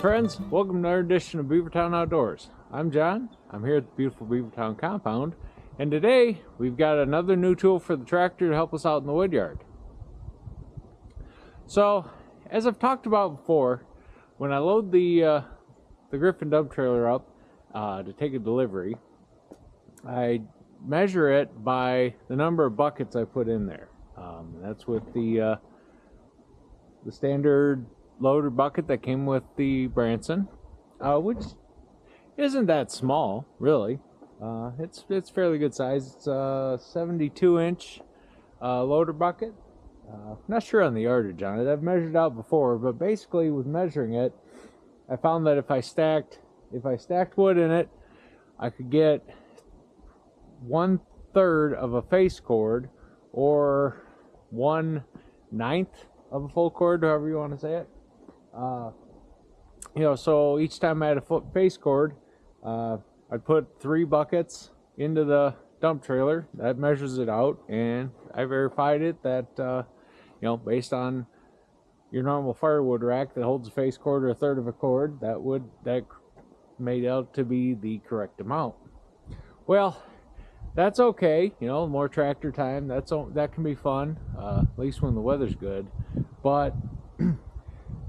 friends, welcome to another edition of Beavertown Outdoors. I'm John. I'm here at the beautiful Beavertown compound, and today we've got another new tool for the tractor to help us out in the wood yard. So, as I've talked about before, when I load the Griffin dump trailer up to take a delivery, I measure it by the number of buckets I put in there. That's with the standard loader bucket that came with the Branson, which isn't that small, really. It's fairly good size. It's a 72-inch loader bucket. Not sure on the yardage on it. I've measured out before, but basically with measuring it, I found that if I stacked wood in it, I could get 1/3 of a face cord, or 1/9 of a full cord, however you want to say it. So each time I had a face cord, I'd put 3 buckets into the dump trailer. That measures it out, and I verified it that based on your normal firewood rack that holds a face cord or 1/3 of a cord, that made out to be the correct amount. Well, that's okay. More tractor time. That can be fun, at least when the weather's good. But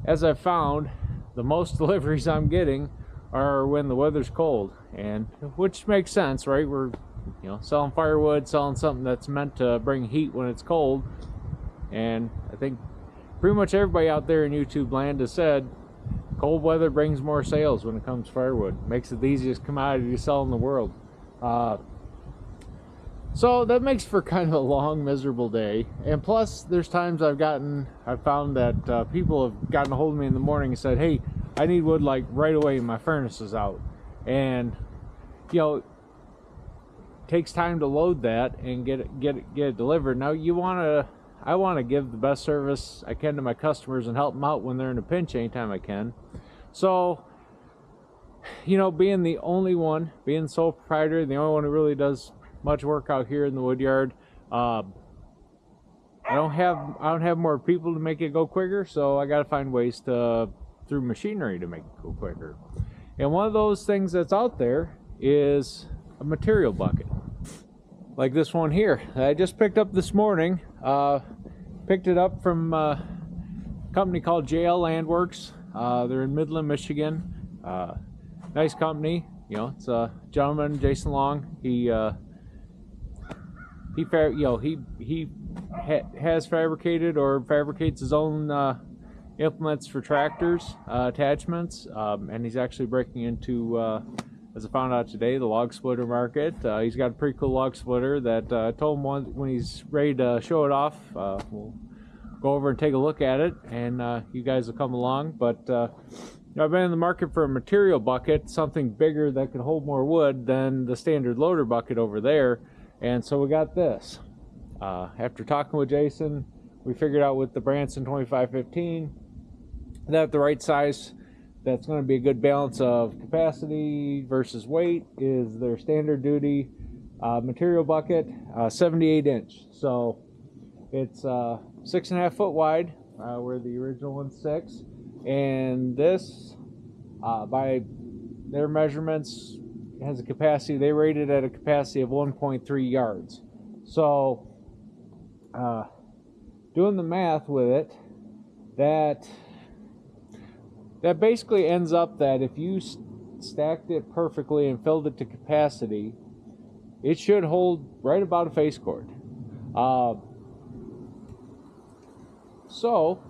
as I've found, the most deliveries I'm getting are when the weather's cold, and which makes sense, right? We're selling firewood, selling something that's meant to bring heat when it's cold, and I think pretty much everybody out there in YouTube land has said cold weather brings more sales when it comes to firewood. Makes it the easiest commodity to sell in the world. So that makes for kind of a long, miserable day. And plus, there's times I've found that people have gotten a hold of me in the morning and said, "Hey, I need wood like right away. My furnace is out." And it takes time to load that and get it delivered. Now I want to give the best service I can to my customers and help them out when they're in a pinch anytime I can. So, being the sole proprietor, the only one who really does much work out here in the wood yard, I don't have more people to make it go quicker, so I got to find ways through machinery to make it go quicker. And one of those things that's out there is a material bucket, like this one here that I just picked up this morning. Picked it up from a company called JL Landworks. They're in Midland, Michigan. Nice company. It's a gentleman, Jason Long. He has fabricated or fabricates his own implements for tractors, attachments, and he's actually breaking into, as I found out today, the log splitter market. He's got a pretty cool log splitter that I told him when he's ready to show it off, we'll go over and take a look at it, and you guys will come along. But I've been in the market for a material bucket, something bigger that could hold more wood than the standard loader bucket over there. And so we got this. After talking with Jason, we figured out with the Branson 2515 that the right size that's going to be a good balance of capacity versus weight is their standard duty material bucket, 78-inch. So it's 6.5 foot wide, where the original one's 6. And this, by their measurements, has a capacity, they rated at a capacity of 1.3 yards. So doing the math with it, that basically ends up that if you stacked it perfectly and filled it to capacity, it should hold right about a face cord. So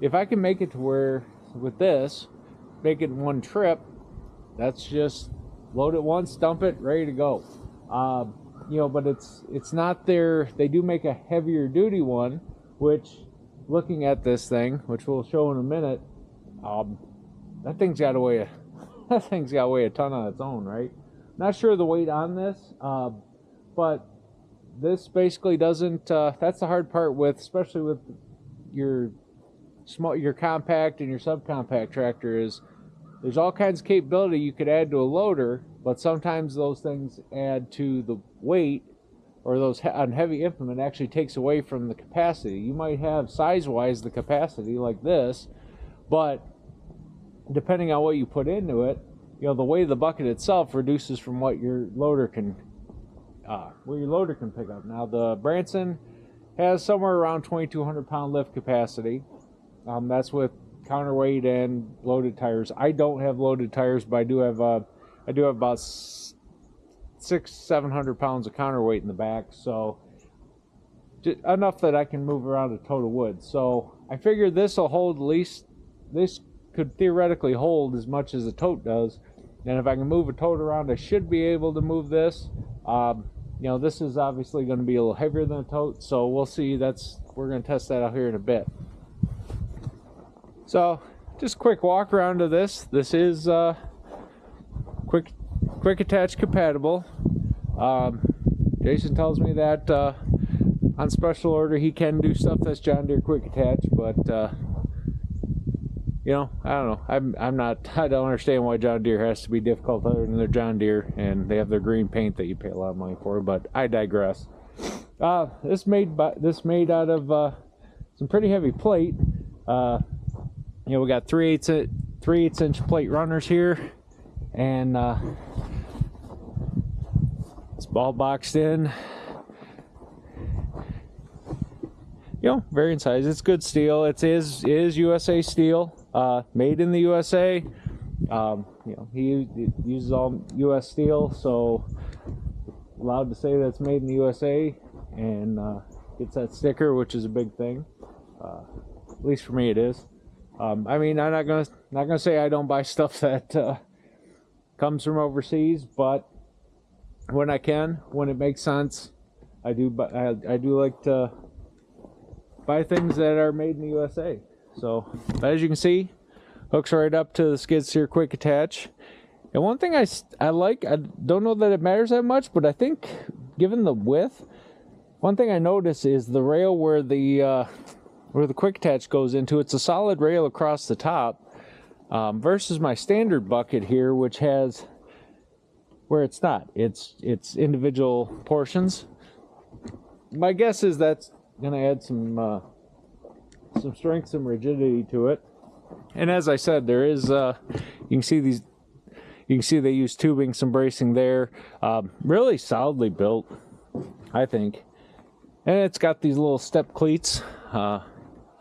if I can make it to where with this, make it one trip, that's just load it once, dump it, ready to go. But it's not there. They do make a heavier duty one, which, looking at this thing, which we'll show in a minute, that thing's got to weigh a ton on its own, right? Not sure the weight on this, but this basically doesn't. That's the hard part with, especially with your compact and your subcompact tractor, is there's all kinds of capability you could add to a loader, but sometimes those things add to the weight, or those on heavy implement actually takes away from the capacity. You might have size-wise the capacity like this, but depending on what you put into it, you know, the weight of the bucket itself reduces from what your loader can pick up. Now the Branson has somewhere around 2,200 pound lift capacity. That's with counterweight and loaded tires. I don't have loaded tires, but I do have about 600-700 pounds of counterweight in the back, so enough that I can move around a tote of wood. So I figured this will hold at least, this could theoretically hold as much as a tote does, and if I can move a tote around, I should be able to move this. You know, this is obviously going to be a little heavier than a tote, so we'll see. We're going to test that out here in a bit. So just quick walk around to this. This is quick attach compatible. Jason tells me that on special order he can do stuff that's John Deere quick attach, but you know, I don't know. I don't understand why John Deere has to be difficult other than they're John Deere and they have their green paint that you pay a lot of money for, but I digress. This made out of some pretty heavy plate. You know, we got 3/8 inch plate runners here, and it's all boxed in. You know, varying size. It's good steel. It is USA steel, made in the USA. You know, he uses all US steel, so allowed to say that it's made in the USA, and gets that sticker, which is a big thing. At least for me, it is. I mean, I'm not gonna say I don't buy stuff that comes from overseas, but when I can, when it makes sense, I do like to buy things that are made in the USA. So as you can see, hooks right up to the skid steer quick attach. And one thing I like, I don't know that it matters that much, but I think given the width, one thing I notice is the rail where the quick attach goes into. It's a solid rail across the top, versus my standard bucket here, which has where it's not. It's individual portions. My guess is that's going to add some strength, some rigidity to it. And as I said, there is you can see they use tubing, some bracing there. Really solidly built, I think. And it's got these little step cleats.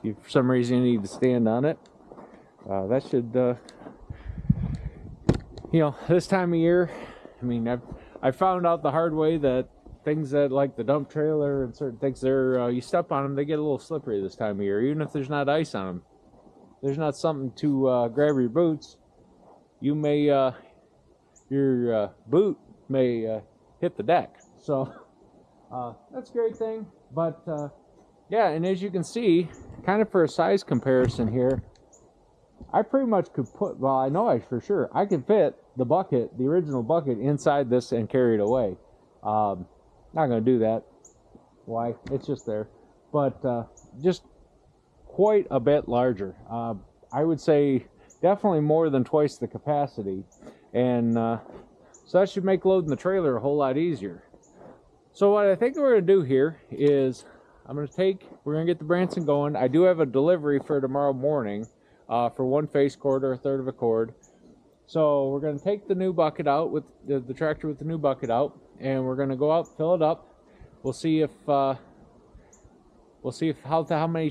If for some reason you need to stand on it, that should, you know, this time of year, I mean, I found out the hard way that things that like the dump trailer and certain things, you step on them, they get a little slippery this time of year, even if there's not ice on them. There's not something to grab your boots. You may, your boot may hit the deck. So that's a great thing. But yeah, and as you can see, kind of for a size comparison here, I pretty much could put, well, I know for sure I could fit the bucket, the original bucket, inside this and carry it away. Not going to do that. Why? It's just there. But just quite a bit larger. I would say definitely more than twice the capacity. And so that should make loading the trailer a whole lot easier. So what I think we're going to do here is we're going to get the Branson going. I do have a delivery for tomorrow morning for one face cord or a third of a cord. So we're going to take the new bucket out with the tractor with the new bucket out, and we're going to go out, fill it up. We'll see how many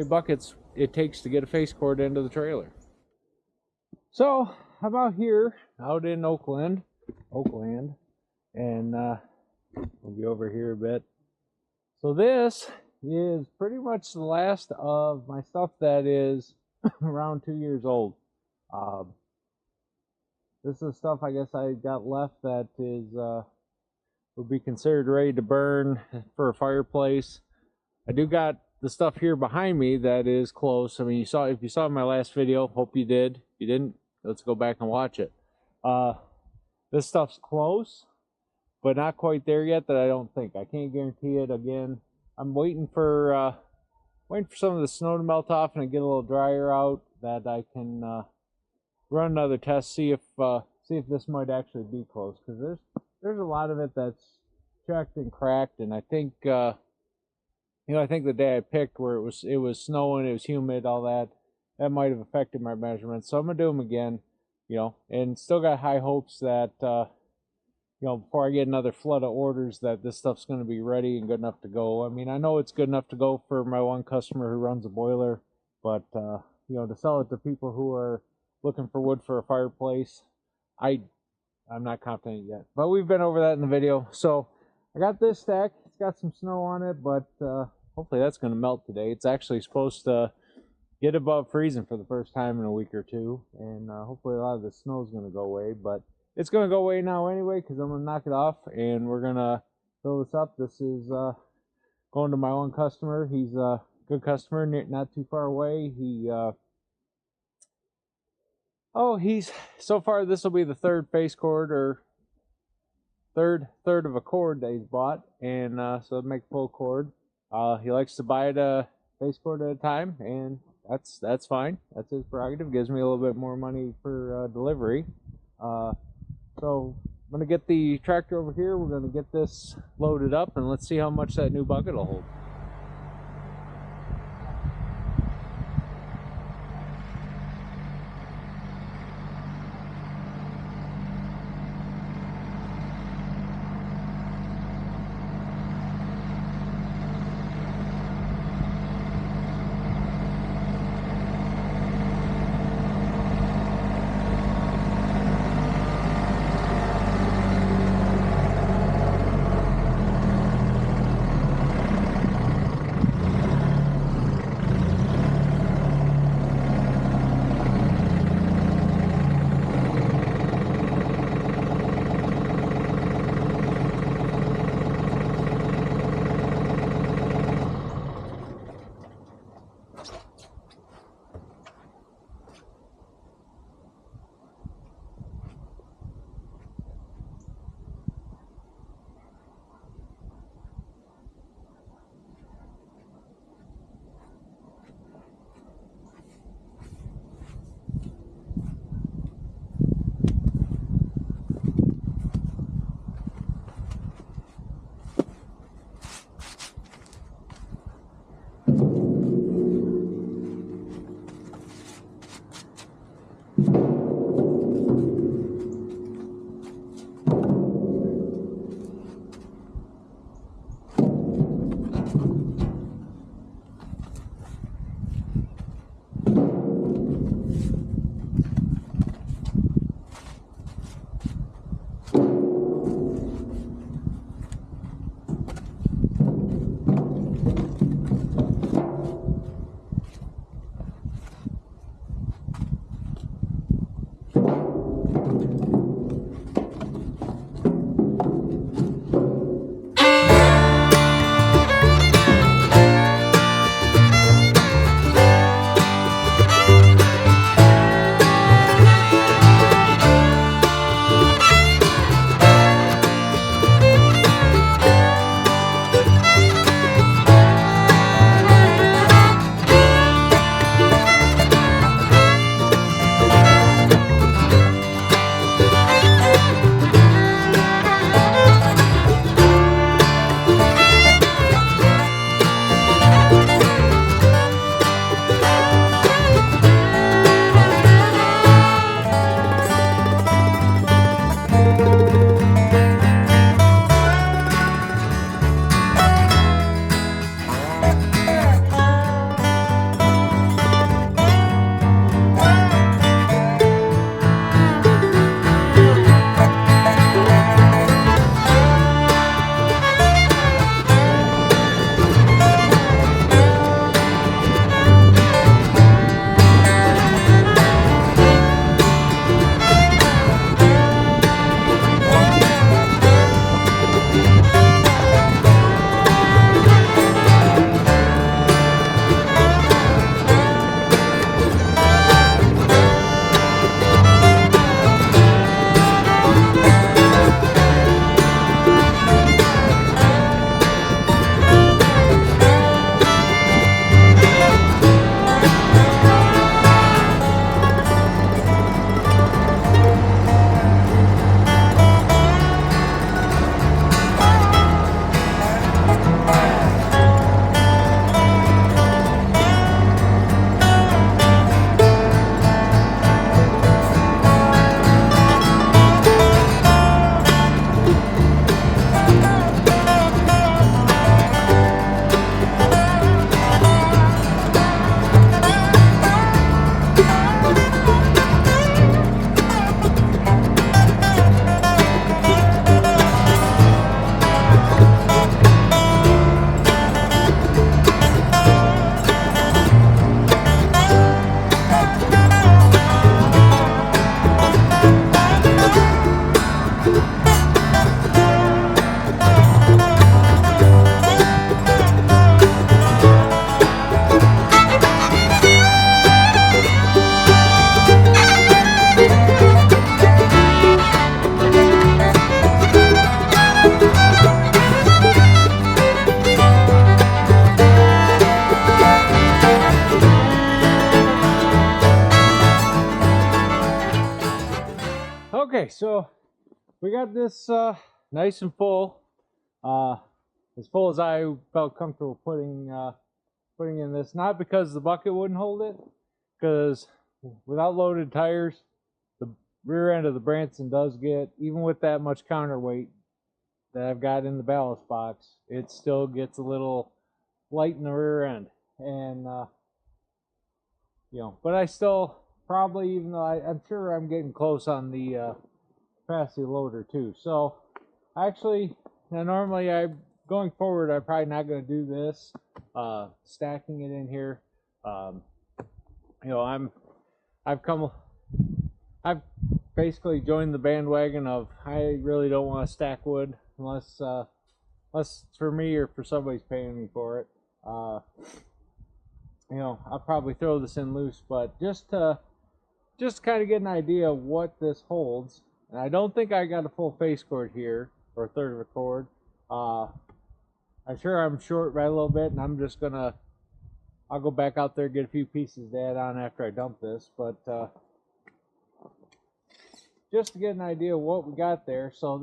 buckets it takes to get a face cord into the trailer. So I'm out here out in Oakland, and we'll be over here a bit. So this is pretty much the last of my stuff that is around 2 years old. This is stuff I guess I got left that is would be considered ready to burn for a fireplace. I do got the stuff here behind me that is close. I mean, if you saw my last video, hope you did. If you didn't, let's go back and watch it. This stuff's close, but not quite there yet. That I don't think. I can't guarantee it. Again, I'm waiting for some of the snow to melt off and get a little drier out, that I can run another test, see if this might actually be close, because there's a lot of it that's checked and cracked, and I think I think the day I picked where it was snowing, it was humid, all that, that might have affected my measurements. So I'm gonna do them again, you know, and still got high hopes that you know, before I get another flood of orders, that this stuff's going to be ready and good enough to go. I mean, I know it's good enough to go for my one customer who runs a boiler, but you know, to sell it to people who are looking for wood for a fireplace, I'm not confident yet. But we've been over that in the video. So I got this stack. It's got some snow on it, but hopefully that's going to melt today. It's actually supposed to get above freezing for the first time in a week or two, and hopefully a lot of the snow is going to go away. But it's going to go away now anyway, because I'm going to knock it off and we're going to fill this up. This is going to my one customer. He's a good customer, not too far away. He's so far, this will be the third face cord, or third of a cord that he's bought, and so it'll make full cord. He likes to buy it a face cord at a time, and that's fine. That's his prerogative. Gives me a little bit more money for delivery. So I'm going to get the tractor over here. We're going to get this loaded up, and let's see how much that new bucket will hold. we got this nice and full, as full as I felt comfortable putting in this. Not because the bucket wouldn't hold it, because without loaded tires, the rear end of the Branson does get, even with that much counterweight that I've got in the ballast box, it still gets a little light in the rear end. And but I still probably, even though I'm sure I'm getting close on the capacity loader too. So actually, now normally going forward, I'm probably not going to do this, stacking it in here. I've basically joined the bandwagon of I really don't want to stack wood unless it's for me or for somebody's paying me for it. I'll probably throw this in loose, but just to kind of get an idea of what this holds. And I don't think I got a full face cord here, or a third of a cord. I'm sure I'm short by a little bit, and I'll go back out there and get a few pieces to add on after I dump this. But just to get an idea of what we got there. So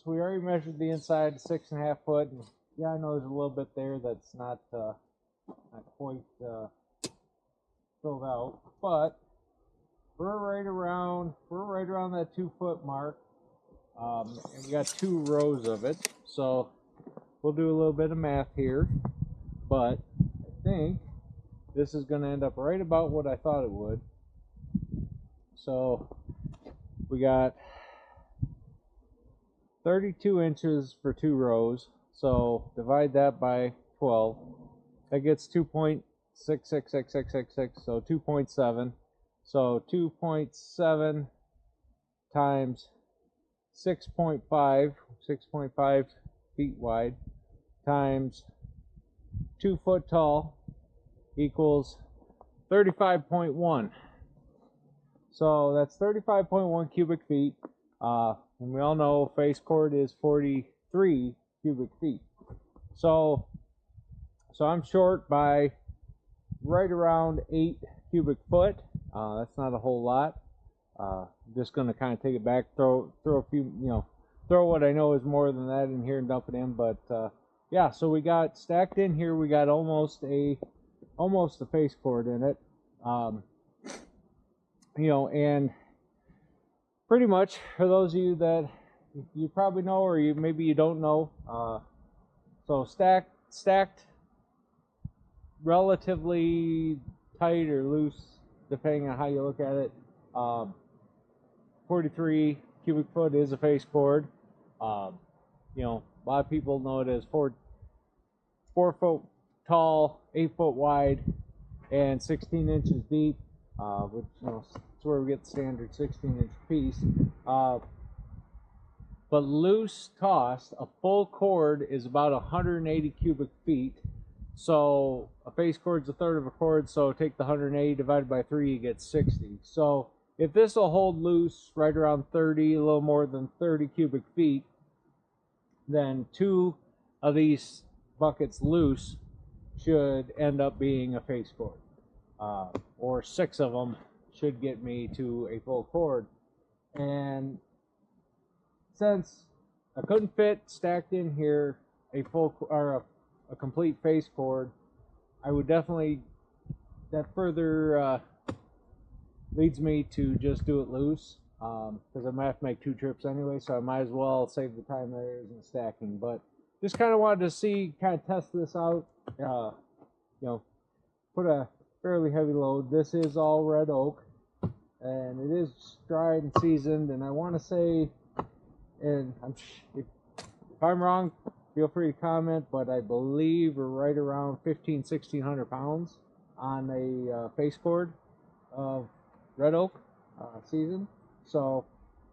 we already measured the inside 6.5 foot. And yeah, I know there's a little bit there that's not quite filled out, but we're right around that 2 foot mark, and we got 2 rows of it. So we'll do a little bit of math here, but I think this is going to end up right about what I thought it would. So we got 32 inches for 2 rows. So divide that by 12. That gets 2.666666. So 2.7. So 2.7 times 6.5 feet wide times 2 foot tall equals 35.1. So that's 35.1 cubic feet. And we all know face cord is 43 cubic feet. So I'm short by right around 8 cubic foot. That's not a whole lot. I'm just going to kind of take it back, throw a few, throw what I know is more than that in here and dump it in. But yeah, so we got stacked in here. We got almost a face cord in it. And pretty much for those of you that you probably know, or maybe you don't know, so stacked relatively tight or loose, depending on how you look at it. 43 cubic foot is a face cord. A lot of people know it as 4 foot tall, 8 foot wide, and 16 inches deep, which that's where we get the standard 16-inch piece. But loose tossed, a full cord is about 180 cubic feet. So a face cord's a third of a cord, so take the 180 divided by 3, you get 60. So if this will hold loose right around 30, a little more than 30 cubic feet, then 2 of these buckets loose should end up being a face cord. Or 6 of them should get me to a full cord. And since I couldn't fit stacked in here a complete face cord, I would definitely, that further leads me to just do it loose, because I might have to make 2 trips anyway, so I might as well save the time there isn't stacking. But just kind of wanted to test this out, put a fairly heavy load. This is all red oak, and it is dried and seasoned, and I want to say, and if I'm wrong, feel free to comment, but I believe we're right around 1,600 pounds on a face cord of red oak season. So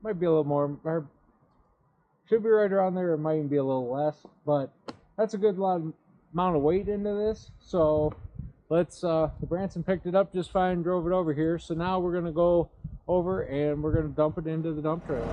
might be a little more, or should be right around there. It might even be a little less, but that's a good amount of weight into this. So let's, the Branson picked it up just fine, drove it over here. So now we're going to go over and we're going to dump it into the dump trailer.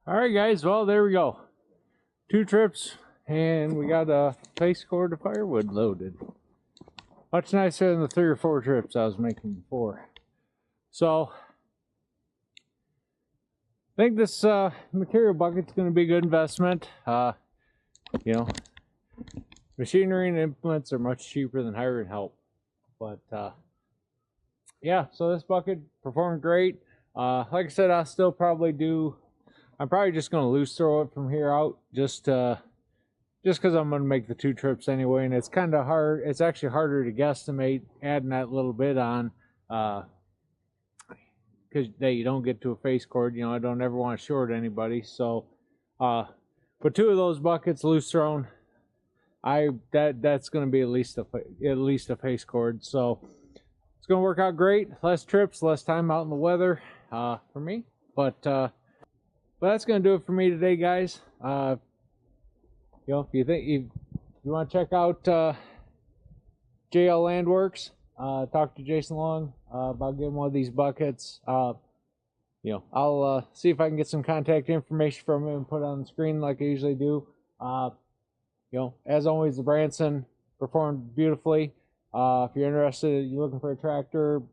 All right, guys. Well, there we go. 2 trips, and we got a face cord of firewood loaded. Much nicer than the 3 or 4 trips I was making before. So, I think this material bucket's going to be a good investment. You know, machinery and implements are much cheaper than hiring help. But, yeah, so this bucket performed great. Like I said, I'll still probably do... I'm probably just going to loose throw it from here out, just because I'm going to make the 2 trips anyway, and it's kind of hard. It's actually harder to guesstimate adding that little bit on, because you don't get to a face cord. You know, I don't ever want to short anybody. So, but 2 of those buckets loose thrown, that's going to be at least a face cord. So it's going to work out great. Less trips, less time out in the weather for me, but that's going to do it for me today, guys. You know, if you want to check out JL Landworks, talk to Jason Long about getting one of these buckets. You know, I'll see if I can get some contact information from him and put it on the screen like I usually do. You know, as always, the Branson performed beautifully. If you're interested, you're looking for a tractor,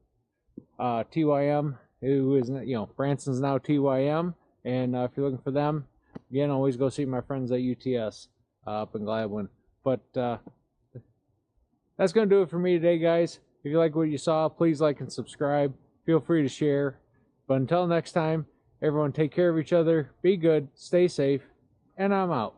TYM, who is, you know, Branson's now TYM. And if you're looking for them, again, always go see my friends at UTS up in Gladwin. But that's going to do it for me today, guys. If you like what you saw, please like and subscribe. Feel free to share. But until next time, everyone take care of each other, be good, stay safe, and I'm out.